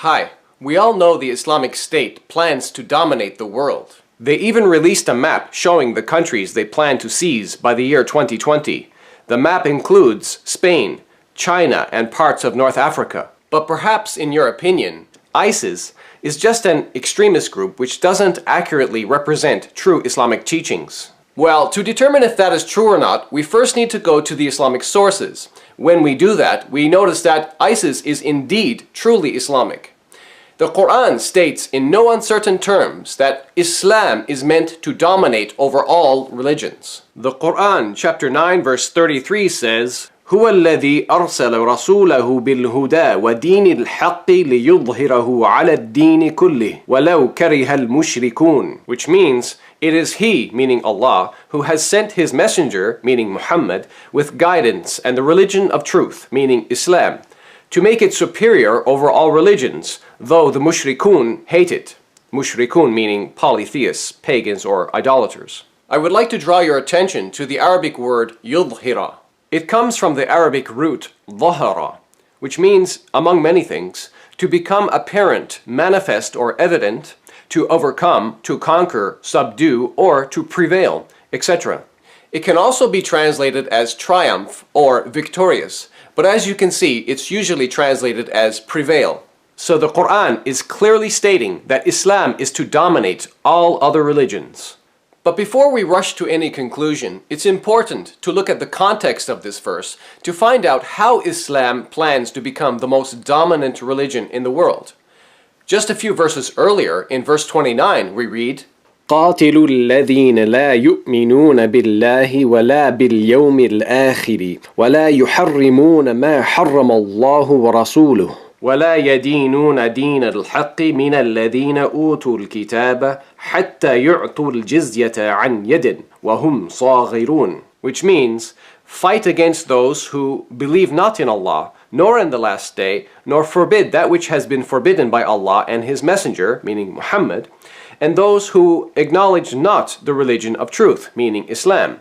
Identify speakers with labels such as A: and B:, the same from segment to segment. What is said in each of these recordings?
A: Hi, we all know the Islamic State plans to dominate the world. They even released a map showing the countries they plan to seize by the year 2020. The map includes Spain, China, and parts of North Africa. But perhaps, in your opinion, ISIS is just an extremist group which doesn't accurately represent true Islamic teachings. Well, to determine if that is true or not, we first need to go to the Islamic sources. When we do that, we notice that ISIS is indeed truly Islamic. The Quran states in no uncertain terms that Islam is meant to dominate over all religions. The Quran, chapter 9, verse 33 says, هو الذي أرسل رسوله بالهدى ودين الحق ليظهره على الدين كله ولو كره المشركون, which means it is He, meaning Allah, who has sent His messenger, meaning Muhammad, with guidance and the religion of truth, meaning Islam, to make it superior over all religions, though the mushrikun hate it. Mushrikun meaning polytheists, pagans, or idolaters. I would like to draw your attention to the Arabic word yudhira. It comes from the Arabic root dhahara, which means, among many things, to become apparent, manifest, or evident, to overcome, to conquer, subdue, or to prevail, etc. It can also be translated as triumph or victorious, but as you can see, it's usually translated as prevail. So the Quran is clearly stating that Islam is to dominate all other religions. But before we rush to any conclusion, it's important to look at the context of this verse to find out how Islam plans to become the most dominant religion in the world. Just a few verses earlier, in verse 29, we read,
B: قاتلوا الذين لا يؤمنون بالله ولا باليوم الآخر ولا يحرمون ما حرم الله ورسوله ولا يدينون دين الحق من الذين أوتوا الكتاب حتى يعطوا الجزية عن يد وهم صاغرون, which means, fight against those who believe not in Allah, nor in the last day, nor forbid that which has been forbidden by Allah and His Messenger, meaning Muhammad, and those who acknowledge not the religion of truth, meaning Islam,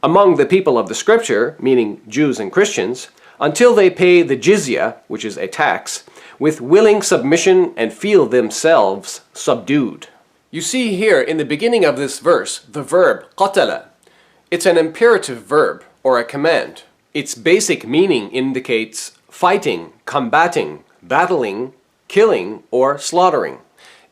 B: among the people of the Scripture, meaning Jews and Christians, until they pay the jizya, which is a tax, with willing submission and feel themselves subdued. You see here in the beginning of this verse the verb qatala. It's an imperative verb or a command. Its basic meaning indicates fighting, combating, battling, killing, or slaughtering.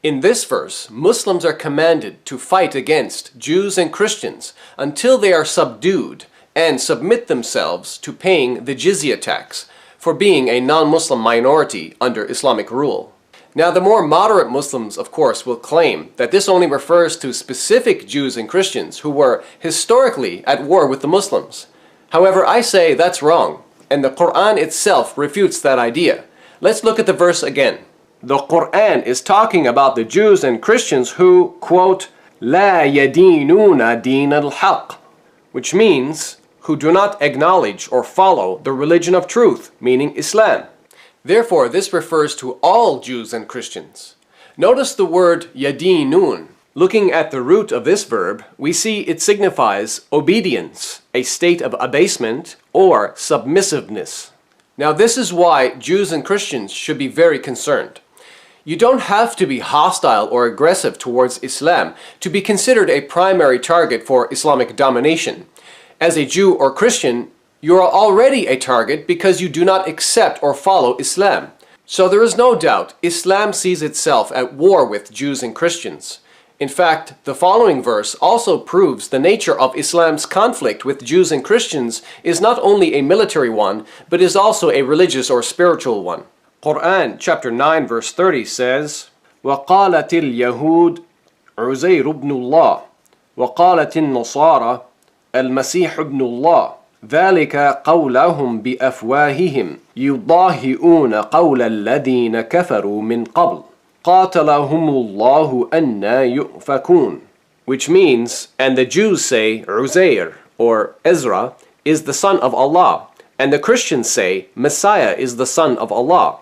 B: In this verse, Muslims are commanded to fight against Jews and Christians until they are subdued and submit themselves to paying the jizya tax for being a non-Muslim minority under Islamic rule. Now, the more moderate Muslims, of course, will claim that this only refers to specific Jews and Christians who were historically at war with the Muslims. However, I say that's wrong, and the Quran itself refutes that idea. Let's look at the verse again. The Quran is talking about the Jews and Christians who, quote, لا يدينون دين الحق, which means who do not acknowledge or follow the religion of truth, meaning Islam. Therefore, this refers to all Jews and Christians. Notice the word yadinun. Looking at the root of this verb, we see it signifies obedience, a state of abasement or submissiveness. Now, this is why Jews and Christians should be very concerned. You don't have to be hostile or aggressive towards Islam to be considered a primary target for Islamic domination. As a Jew or Christian, you are already a target because you do not accept or follow Islam. So there is no doubt Islam sees itself at war with Jews and Christians. In fact, the following verse also proves the nature of Islam's conflict with Jews and Christians is not only a military one, but is also a religious or spiritual one. Quran chapter 9 verse 30 says, وَقَالَتِ الْيَهُودُ عُزَيْرُ بْنُ اللَّهِ وَقَالَتِ النَّصَارَى المسيح ابن الله ذلك قولهم بأفواههم يضاهئون قول الذين كفروا من قبل قاتلهم الله أنى يؤفكون, which means, and the Jews say Uzair or Ezra is the son of Allah, and the Christians say Messiah is the son of Allah.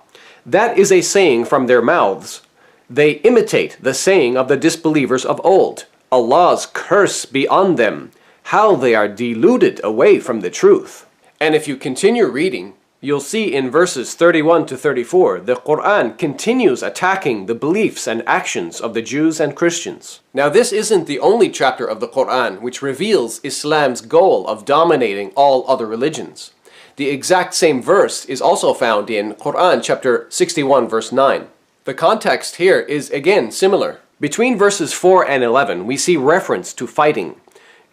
B: That is a saying from their mouths. They imitate the saying of the disbelievers of old. Allah's curse be on them. How they are deluded away from the truth. And if you continue reading,
A: You'll see in verses 31 to 34, the Quran continues attacking the beliefs and actions of the Jews and Christians. Now, this isn't the only chapter of the Quran which reveals Islam's goal of dominating all other religions. The exact same verse is also found in Quran chapter 61 verse 9. The context here is again similar. Between verses 4 and 11, we see reference to fighting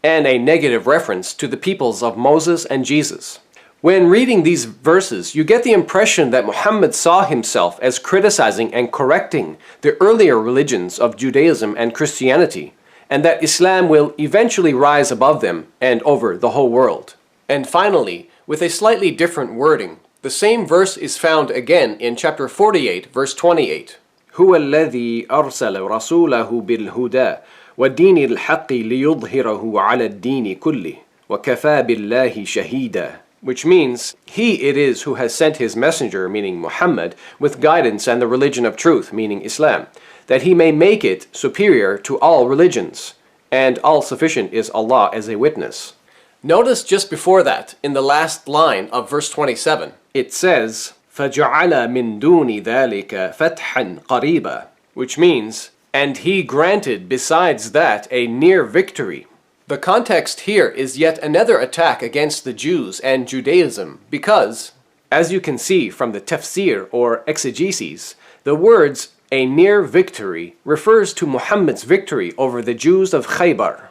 A: and a negative reference to the peoples of Moses and Jesus. When reading these verses, you get the impression that Muhammad saw himself as criticizing and correcting the earlier religions of Judaism and Christianity, and that Islam will eventually rise above them and over the whole world. And finally, with a slightly different wording, the same verse is found again in chapter 48, verse 28. هو الذي أرسل رسوله بالهدى والدين الحق ليظهره على الدين كله وكفى بالله شهيدا. Which means, He it is who has sent His messenger, meaning Muhammad, with guidance and the religion of truth, meaning Islam, that He may make it superior to all religions, and all-sufficient is Allah as a witness. Notice just before that, in the last line of verse 27, it says, فَجَعَلَ مِن دُونِ ذَلِكَ فَتْحًا قَرِيبًا, which means, and He granted besides that a near victory. The context here is yet another attack against the Jews and Judaism because, as you can see from the tafsir or exegeses, the words a near victory refers to Muhammad's victory over the Jews of Khaybar.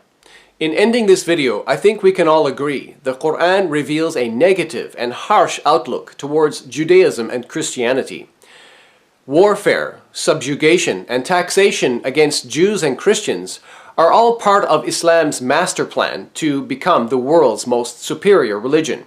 A: In ending this video, I think we can all agree the Quran reveals a negative and harsh outlook towards Judaism and Christianity. Warfare, subjugation, and taxation against Jews and Christians are all part of Islam's master plan to become the world's most superior religion.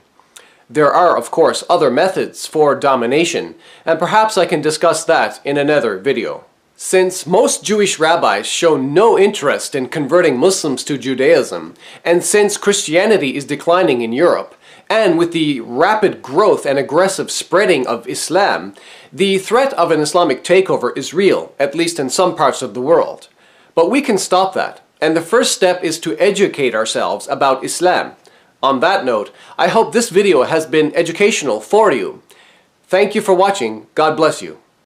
A: There are, of course, other methods for domination, and perhaps I can discuss that in another video. Since most Jewish rabbis show no interest in converting Muslims to Judaism, and since Christianity is declining in Europe, and with the rapid growth and aggressive spreading of Islam, the threat of an Islamic takeover is real, at least in some parts of the world. But we can stop that, and the first step is to educate ourselves about Islam. On that note, I hope this video has been educational for you. Thank you for watching. God bless you.